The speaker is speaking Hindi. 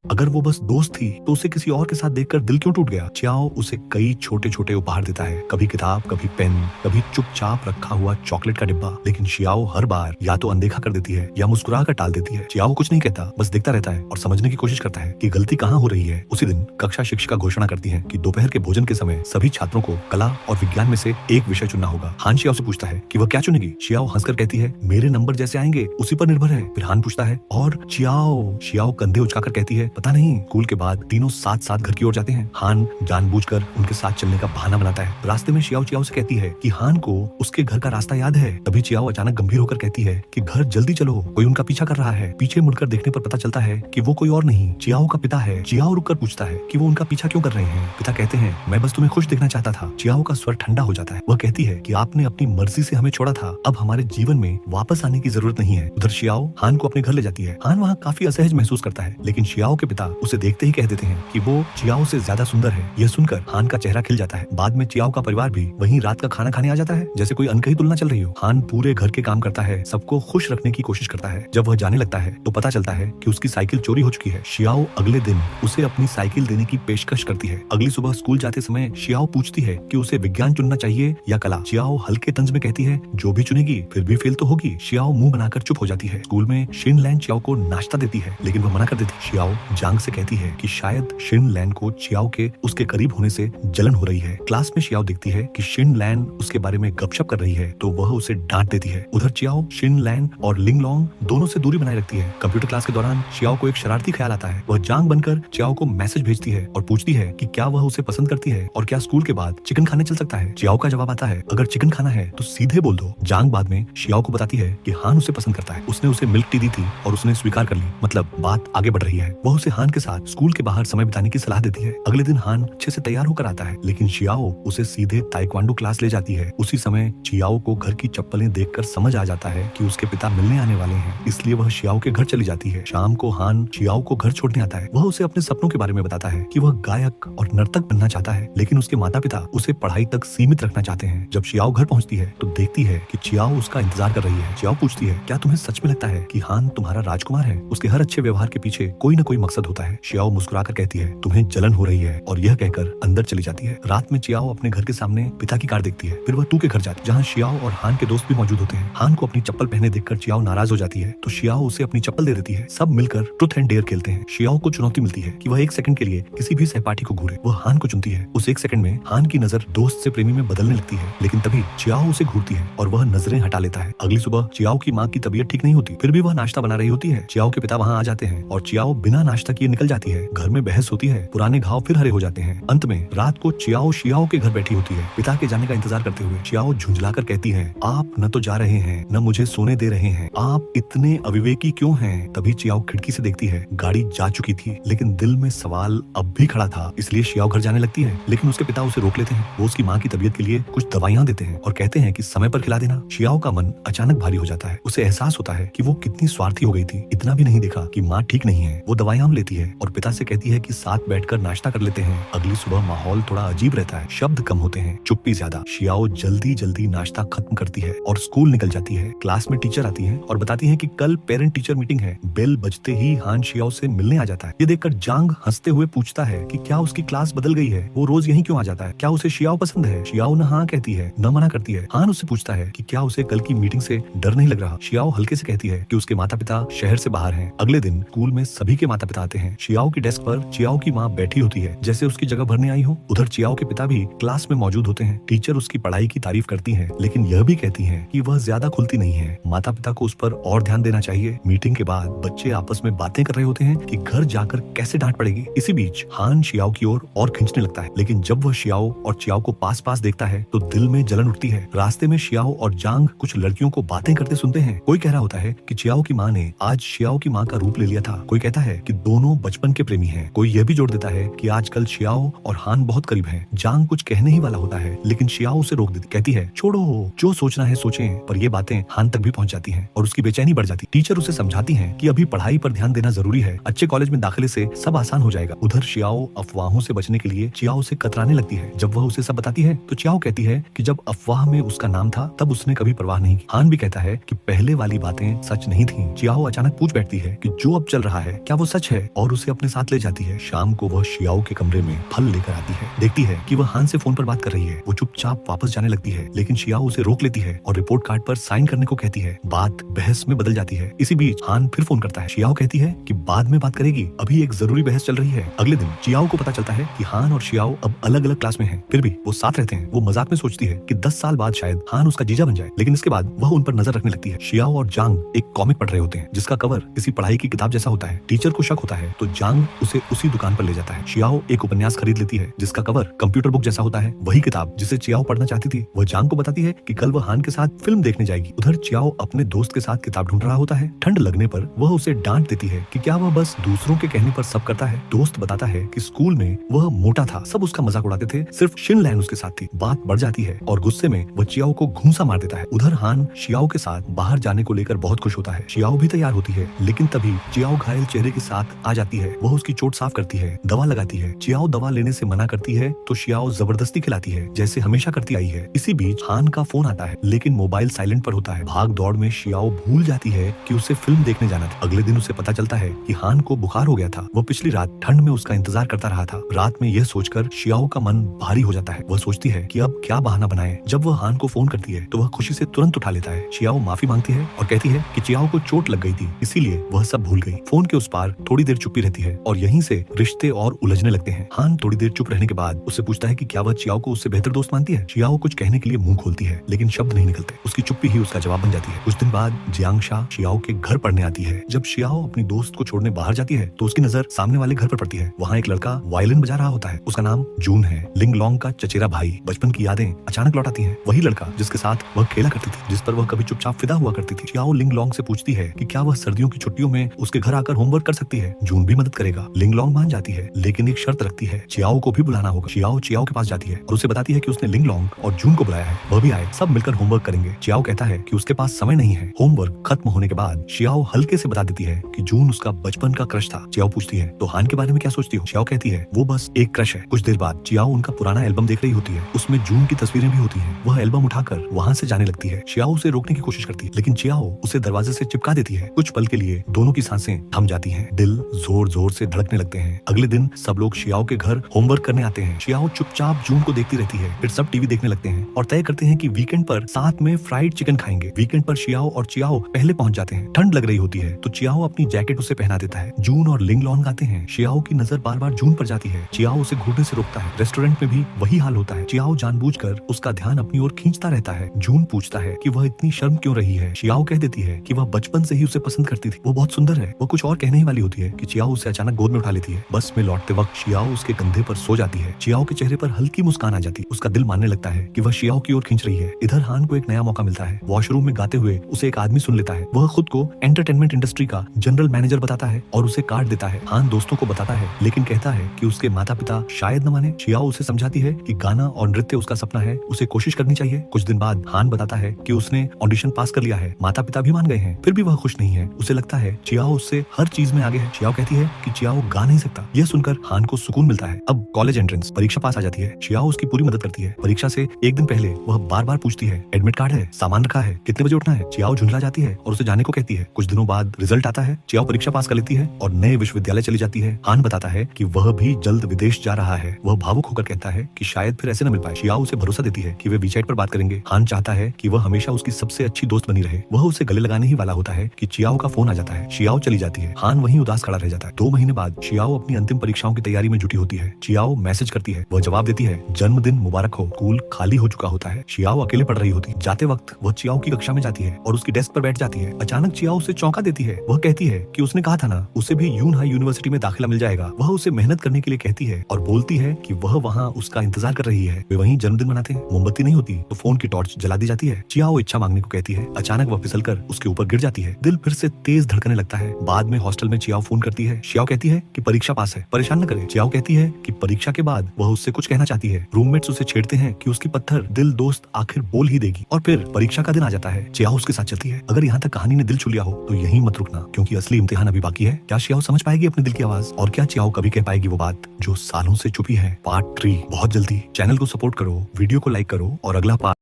अगर वो बस दोस्त थी तो उसे किसी और के साथ देखकर दिल क्यों टूट गया? चियाओ उसे कई छोटे छोटे उपहार देता है, कभी किताब, कभी पेन, कभी चुपचाप रखा हुआ चॉकलेट का डिब्बा। लेकिन चियाओ हर बार या तो अनदेखा कर देती है या मुस्कुरा कर टाल देती है। चियाओ कुछ नहीं कहता, बस देखता रहता है और समझने की कोशिश करता है कि गलती कहाँ हो रही है। उसी दिन कक्षा शिक्षिका घोषणा करती है कि दोपहर के भोजन के समय सभी छात्रों को कला और विज्ञान में से एक विषय चुनना होगा। हान चियाओ से पूछता है कि वह क्या चुनेगी। चियाओ हंसकर कहती है, मेरे नंबर जैसे आएंगे उसी पर निर्भर है। फिर हान पूछता है, और चियाओ कंधे उचकाकर कहती है, पता नहीं। स्कूल के बाद तीनों साथ साथ घर की ओर जाते हैं। हान जानबूझकर उनके साथ चलने का बहाना बनाता है। रास्ते में चियाओ से कहती है कि हान को उसके घर का रास्ता याद है। तभी चियाओ अचानक गंभीर होकर कहती है कि घर जल्दी चलो, कोई उनका पीछा कर रहा है। पीछे मुड़कर देखने पर पता चलता है कि वो कोई और नहीं, चियाओ का पिता है। चियाओ रुककर पूछता है कि वो उनका पीछा क्यों कर रहे हैं। पिता कहते हैं, मैं बस तुम्हें खुश देखना चाहता था। चियाओ का स्वर ठंडा हो जाता है। वह कहती है कि आपने अपनी मर्जी से हमें छोड़ा था, अब हमारे जीवन में वापस आने की जरूरत नहीं है। उधर चियाओ हान को अपने घर ले जाती है। हान वहाँ काफी असहज महसूस करता है, लेकिन चियाओ के पिता उसे देखते ही कह देते हैं कि वो चियाओ से ज्यादा सुंदर है। यह सुनकर हान का चेहरा खिल जाता है। बाद में चियाओ का परिवार भी वहीं रात का खाना खाने आ जाता है, जैसे कोई अनकही तुलना चल रही हो। हान पूरे घर के काम करता है, सबको खुश रखने की कोशिश करता है। जब वह जाने लगता है तो पता चलता है कि उसकी साइकिल चोरी हो चुकी है। चियाओ अगले दिन उसे अपनी साइकिल देने की पेशकश करती है। अगली सुबह स्कूल जाते समय चियाओ पूछती है कि उसे विज्ञान चुनना चाहिए या कला। चियाओ हल्के तंज में कहती है, जो भी चुनेगी फिर भी फेल तो होगी। चियाओ मुंह बनाकर चुप हो जाती है। स्कूल में शिन लैन चियाओ को नाश्ता देती है, लेकिन वह मना कर देती। चियाओ जांग से कहती है कि शायद शिन लैन को चियाओ के उसके करीब होने से जलन हो रही है। क्लास में चियाओ देखती है कि शिन लैन उसके बारे में गपशप कर रही है तो वह उसे डांट देती है। उधर चियाओ शिन लैन और लिंग लोंग दोनों से दूरी बनाए रखती है। कंप्यूटर क्लास के दौरान चियाओ को एक शरारती ख्याल आता है। वह जांग बनकर चियाओ को मैसेज भेजती है और पूछती है कि क्या वह उसे पसंद करती है और क्या स्कूल के बाद चिकन खाने चल सकता है। चियाओ का जवाब आता है, अगर चिकन खाना है तो सीधे बोल दो। जांग बाद में चियाओ को बताती है कि हान उसे पसंद करता है, उसने उसे मिल्क टी दी थी और उसने स्वीकार कर ली, मतलब बात आगे बढ़ रही है। वह उसे हान के साथ स्कूल के बाहर समय बिताने की सलाह देती है। अगले दिन हान अच्छे से तैयार होकर आता है, लेकिन चियाओ उसे सीधे ताइक्वांडो क्लास ले जाती है। उसी समय चियाओ को घर की चप्पलें देखकर समझ आ जाता है कि उसके पिता मिलने आने वाले हैं, इसलिए वह चियाओ के घर चली जाती है। शाम को हान चियाओ को घर छोड़ने आता है। वह उसे अपने सपनों के बारे में बताता है कि वह गायक और नर्तक बनना चाहता है, लेकिन उसके माता पिता उसे पढ़ाई तक सीमित रखना चाहते हैं। जब चियाओ घर पहुंचती है तो देखती है कि चियाओ उसका इंतजार कर रही है। चियाओ पूछती है, क्या तुम्हें सच में लगता है कि हान तुम्हारा राजकुमार है? उसके हर अच्छे व्यवहार के पीछे कोई न कोई मकसद होता है। चियाओ मुस्कुराकर कहती है, तुम्हें जलन हो रही है, और यह कहकर अंदर चली जाती है। रात में चियाओ अपने घर के सामने पिता की कार देखती है। फिर वह तू के घर जाती है, जहाँ चियाओ और हान के दोस्त भी मौजूद होते हैं। हान को अपनी चप्पल पहने देखकर चियाओ नाराज हो जाती है, तो चियाओ उसे अपनी चप्पल दे देती है। सब मिलकर ट्रुथ एंड डेयर खेलते हैं। चियाओ को चुनौती मिलती है कि वह एक सेकंड के लिए किसी भी सहपाठी को घूरे। वह हान को चुनती है। उस एक सेकंड में हान की नजर दोस्त से प्रेमी में बदलने लगती है, लेकिन तभी चियाओ उसे घूरती है और वह नजरें हटा लेता है। अगली सुबह चियाओ की माँ की तबीयत ठीक नहीं होती, फिर भी वह नाश्ता बना रही होती है। चियाओ के पिता वहाँ आ जाते हैं और चियाओ बिना नाश्ता किए निकल जाती है। घर में बहस होती है, पुराने घाव फिर हरे हो जाते हैं। अंत में रात को चियाओ के घर बैठी होती है। पिता के जाने का इंतजार करते हुए चियाओ झुंझलाकर कहती है, आप न तो जा रहे हैं न मुझे सोने दे रहे हैं, आप इतने अविवेकी क्यों हैं? तभी चियाओ खिड़की से देखती है, गाड़ी जा चुकी थी, लेकिन दिल में सवाल अब भी खड़ा था, इसलिए चियाओ घर जाने लगती है। लेकिन उसके पिता उसे रोक लेते हैं। वो उसकी माँ की तबीयत के लिए कुछ दवाइयाँ देते हैं और कहते हैं कि समय पर खिला देना। चियाओ का मन अचानक भारी हो जाता है। उसे एहसास होता है कि वो कितनी स्वार्थी हो गई थी, इतना भी नहीं देखा कि माँ ठीक नहीं है। वो दवाइयाँ लेती है और पिता से कहती है कि साथ बैठकर नाश्ता कर लेते हैं। अगली सुबह माहौल थोड़ा अजीब रहता है, शब्द कम होते हैं, चुप्पी ज्यादा। चियाओ जल्दी जल्दी नाश्ता खत्म करती है और स्कूल निकल जाती है। क्लास में टीचर आती है और बताती है कि कल पेरेंट टीचर मीटिंग है। बेल बजते ही हान चियाओ से मिलने आ जाता है। ये देखकर जांग हंसते हुए पूछता है कि क्या उसकी क्लास बदल गई है? वो रोज यहीं क्यों आ जाता है? क्या उसे चियाओ पसंद है? चियाओ न हाँ कहती है न मना करती है। हान उससे पूछता है कि क्या उसे कल की मीटिंग से डर नहीं लग रहा? चियाओ हल्के से कहती है कि उसके माता पिता शहर से बाहर हैं। अगले दिन स्कूल में सभी के माता पिता आते हैं। चियाओ की डेस्क पर चियाओ की माँ बैठी होती है, जैसे उसकी जगह भरने आई हो। उधर चियाओ के पिता भी क्लास में मौजूद होते हैं। टीचर उसकी पढ़ाई की तारीफ करती है, लेकिन यह भी कहती है कि वह ज्यादा खुलती नहीं है। माता पिता को उस पर और ध्यान देना चाहिए। मीटिंग के बाद बच्चे आपस में बातें कर रहे होते हैं कि घर जाकर कैसे डांट पड़ेगी। इसी बीच हान चियाओ की ओर और खींचने लगता है, लेकिन जब वह चियाओ और चियाओ को पास पास देखता है तो दिल में जलन उठती है। रास्ते में चियाओ और जांग कुछ लड़कियों को बातें करते सुनते हैं। कोई कह रहा होता है कि चियाओ की माँ ने आज चियाओ की माँ का रूप ले लिया था। कोई कहता है कि दोनों दोनों बचपन के प्रेमी हैं। कोई यह भी जोड़ देता है कि आजकल शियाओ और हान बहुत करीब हैं। जांग कुछ कहने ही वाला होता है लेकिन शियाओ उसे रोक देती, कहती है छोड़ो, जो सोचना है सोचें। पर ये बातें हान तक भी पहुंच जाती हैं और उसकी बेचैनी बढ़ जाती। टीचर उसे समझाती हैं कि अभी पढ़ाई पर ध्यान देना जरूरी है, अच्छे कॉलेज में दाखिले से सब आसान हो जाएगा। उधर शियाओ अफवाहों से बचने के लिए चियाओ से कतराने लगती है। जब वह उसे सब बताती है तो चियाओ कहती है कि जब अफवाह में उसका नाम था तब उसने कभी परवाह नहीं की। हान भी कहता है कि पहले वाली बातें सच नहीं थी। चियाओ अचानक पूछ बैठती है कि जो अब चल रहा है क्या वो सच है, और उसे अपने साथ ले जाती है। शाम को वह शियाओ के कमरे में फल लेकर आती है। देखती है कि वह हान से फोन पर बात कर रही है। वो चुपचाप वापस जाने लगती है लेकिन शियाओ उसे रोक लेती है और रिपोर्ट कार्ड पर साइन करने को कहती है। बात बहस में बदल जाती है। इसी बीच हान फिर फोन करता है। शियाओ कहती है कि बाद में बात करेगी, अभी एक जरूरी बहस चल रही है। अगले दिन चियाओ को पता चलता है कि हान और शियाओ अब अलग अलग क्लास में हैं, फिर भी वो साथ रहते हैं। वो मजाक में सोचती है कि 10 साल बाद शायद हान उसका जीजा बन जाए, लेकिन इसके बाद वह उन पर नजर रखने लगती है। शियाओ और जांग एक कॉमिक पढ़ रहे होते हैं जिसका कवर किसी पढ़ाई की किताब जैसा होता है। टीचर को शक होता है तो जांग उसे उसी दुकान पर ले जाता है। शियाओ एक उपन्यास खरीद लेती है जिसका कवर कंप्यूटर बुक जैसा होता है, वही किताब जिसे चियाओ पढ़ना चाहती थी। वह जांग को बताती है कि कल वह हान के साथ फिल्म देखने जाएगी। उधर चियाओ अपने दोस्त के साथ किताब ढूंढ रहा होता है। ठंड लगने पर वह उसे डांट देती है कि क्या वह बस दूसरों के कहने पर सब करता है। दोस्त बताता है कि स्कूल में वह मोटा था, सब उसका मजाक उड़ाते थे, सिर्फ शिनलैन उसके साथ थी। बात बढ़ जाती है और गुस्से में वह चियाओ को घूंसा मार देता है। उधर हान शियाओ के साथ बाहर जाने को लेकर बहुत खुश होता है। शियाओ भी तैयार होती है लेकिन तभी चियाओ घायल चेहरे के साथ आ जाती है। वह उसकी चोट साफ करती है, दवा लगाती है। चियाओ दवा लेने से मना करती है तो शियाओ जबरदस्ती खिलाती है जैसे हमेशा करती आई है। इसी बीच हान का फोन आता है लेकिन मोबाइल साइलेंट पर होता है। भाग दौड़ में शियाओ भूल जाती है कि उसे फिल्म देखने जाना था। अगले दिन उसे पता चलता है कि हान को बुखार हो गया था। वह पिछली रात ठंड में उसका इंतजार करता रहा था। रात में यह सोचकर शियाओ का मन भारी हो जाता है। वह सोचती है कि अब क्या बहाना बनाए। जब वह हान को फोन करती है तो वह खुशी से तुरंत उठा लेता है। शियाओ माफी मांगती है और कहती है कि चियाओ को चोट लग गई थी इसीलिए वह सब भूल गई। फोन के उस पार थोड़ी देर चुप्पी रहती है और यहीं से रिश्ते और उलझने लगते हैं। हान थोड़ी देर चुप रहने के बाद उससे पूछता है कि क्या वह चियाओ को उससे बेहतर दोस्त मानती है। चियाओ कुछ कहने के लिए मुंह खोलती है लेकिन शब्द नहीं निकलते। उसकी चुप्पी ही उसका जवाब बन जाती है। कुछ दिन बाद जियांगशा चियाओ के घर पढ़ने आती है। जब शियाओ अपनी दोस्त को छोड़ने बाहर जाती है तो उसकी नजर सामने वाले घर पर पड़ती है। वहाँ एक लड़का वायलिन बजा रहा होता है। उसका नाम जून है, लिंगलोंग का चचेरा भाई। बचपन की यादें अचानक लौट आती हैं। वही लड़का जिसके साथ वह खेला करती थी, जिस पर वह कभी चुपचाप फिदा हुआ करती थी। चियाओ लिंगलोंग से पूछती है कि क्या वह सर्दियों की छुट्टियों में उसके घर आकर होमवर्क कर सकती है। जून भी मदद करेगा। लिंगलोंग मान जाती है लेकिन एक शर्त रखती है, चियाओ को भी बुलाना होगा। चियाओ चियाओ के पास जाती है और उसे बताती है कि उसने लिंगलोंग और जून को बुलाया है, वह भी आए, सब मिलकर होमवर्क करेंगे। चियाओ कहता है कि उसके पास समय नहीं है। होमवर्क खत्म होने के बाद चियाओ हल्के से बता देती है कि जून उसका बचपन का क्रश था। चियाओ पूछती है तो हान के बारे में क्या सोचती हो। चियाओ कहती है वो बस एक क्रश है। कुछ देर बाद चियाओ उनका पुराना एल्बम देख रही होती है। उसमें जून की तस्वीरें भी होती हैं। वह एल्बम उठाकर वहाँ से जाने लगती है। चियाओ उसे रोकने की कोशिश करती है लेकिन चियाओ उसे दरवाजे से चिपका देती है। कुछ पल के लिए दोनों की सांसें थम जाती हैं। दिल जोर जोर से धड़कने लगते हैं। अगले दिन सब लोग चियाओ के घर होमवर्क करने आते हैं। चियाओ चुपचाप जून को देखती रहती है। फिर सब टीवी देखने लगते हैं और तय करते हैं कि वीकेंड पर साथ में फ्राइड चिकन खाएंगे। वीकेंड पर चियाओ और चियाओ पहले पहुंच जाते हैं। ठंड लग रही होती है तो चियाओ अपनी जैकेट उसे पहना देता है। जून और लिंगलोंग आते हैं। चियाओ की नजर बार बार जून पर जाती है। चियाओ उसे घूरने से रोकता है। रेस्टोरेंट में भी वही हाल होता है। चियाओ जानबूझकर उसका ध्यान अपनी ओर खींचता रहता है। जून पूछता है कि वह इतनी शर्म क्यों रही है। चियाओ कह देती है कि वह बचपन से ही उसे पसंद करती थी, वो बहुत सुंदर है। वो कुछ और कहने ही वाली होती है कि चियाओ उसे अचानक गोद में उठा लेती है। बस में लौटते वक्त चियाओ उसके कंधे पर सो जाती है। चियाओ के चेहरे पर हल्की मुस्कान आ जाती है। उसका दिल मानने लगता है कि वह चियाओ की ओर खींच रही है। इधर हान को एक नया मौका मिलता है। वॉशरूम में गाते हुए उसे एक आदमी सुन लेता है। वह खुद को एंटरटेनमेंट इंडस्ट्री का जनरल मैनेजर बताता है और उसे कार्ड देता है। हान दोस्तों को बताता है लेकिन कहता है कि उसके माता पिता शायद न माने। चियाओ उसे समझाती है कि गाना और नृत्य उसका सपना है, उसे कोशिश करनी चाहिए। कुछ दिन बाद हान बताता है कि उसने ऑडिशन पास कर लिया है। माता पिता भी मान गए हैं, फिर भी वह खुश नहीं है। उसे लगता है चियाओ उससे हर चीज में आगे है। चियाओ कहती है कि चियाओ गा नहीं सकता। यह सुनकर हान को सुकून मिलता है। अब कॉलेज एंट्रेंस परीक्षा पास आ जाती है। चियाओ उसकी पूरी मदद करती है। परीक्षा से एक दिन पहले वह बार बार पूछती है एडमिट कार्ड है, सामान रखा है, कितने बजे उठना है। चियाओ झुंझला जाती है और उसे जाने को कहती है। कुछ दिनों बाद रिजल्ट आता है। चियाओ परीक्षा पास कर लेती है और नए विश्वविद्यालय चली जाती है। हान बताता है कि वह भी जल्द विदेश जा रहा है। वह भावुक होकर कहता है कि शायद फिर ऐसे न मिल पाए। चियाओ उसे भरोसा देती है कि वे वीचैट पर बात करेंगे। हान चाहता है कि वह हमेशा उसकी सबसे अच्छी दोस्त बनी रहे। वह उसे गले लगाने ही वाला होता है कि चियाओ का फोन आ जाता है। चियाओ चली जाती है। हान वहीं उदास खड़ा रह जाता है। 2 महीने बाद चियाओ अपनी अंतिम परीक्षाओं की तैयारी में जुटी होती है। चियाओ मैसेज करती है। वह जवाब देती है जन्मदिन मुबारक हो। स्कूल खाली हो चुका होता है। चियाओ अकेले पढ़ रही होती है। जाते वक्त वह चियाओ की कक्षा में जाती है और उसकी डेस्क पर बैठ जाती है। अचानक चियाओ उसे चौंका देती है। वह कहती है कि उसने कहा था ना उसे भी यूनहाई यूनिवर्सिटी में दाखिला मिल जाएगा। वह उसे मेहनत करने के लिए कहती है और बोलती है कि वह वहाँ उसका इंतजार कर रही है। वे वहीं जन्मदिन मनाते हैं। मोमबत्ती नहीं होती तो फोन की टॉर्च जला दी जाती है। चियाओ इच्छा मांगने को कहती है। अचानक वह फिसलकर उसके ऊपर गिर जाती है। दिल फिर से तेज धड़कने लगता है। बाद में हॉस्टल में चियाओ फोन करती है। श्याओ कहती है कि परीक्षा पास है, परेशान न करे। चियाओ कहती है कि परीक्षा के बाद वह उससे कुछ कहना चाहती है। रूममेट्स उसे छेड़ते हैं कि उसकी पत्थर दिल दोस्त आखिर बोल ही देगी। और फिर परीक्षा का दिन आ जाता है। चियाओ उसके साथ चलती है। अगर यहाँ तक कहानी ने दिल छू लिया हो तो यहीं मत रुकना, क्योंकि असली इम्तिहान अभी बाकी है। क्या चियाओ समझ पाएगी अपने दिल की आवाज, और क्या चियाओ कभी कह पाएगी वो बात जो सालों से छुपी है? पार्ट 3 बहुत जल्दी। चैनल को सपोर्ट करो, वीडियो को लाइक करो और अगला पार्ट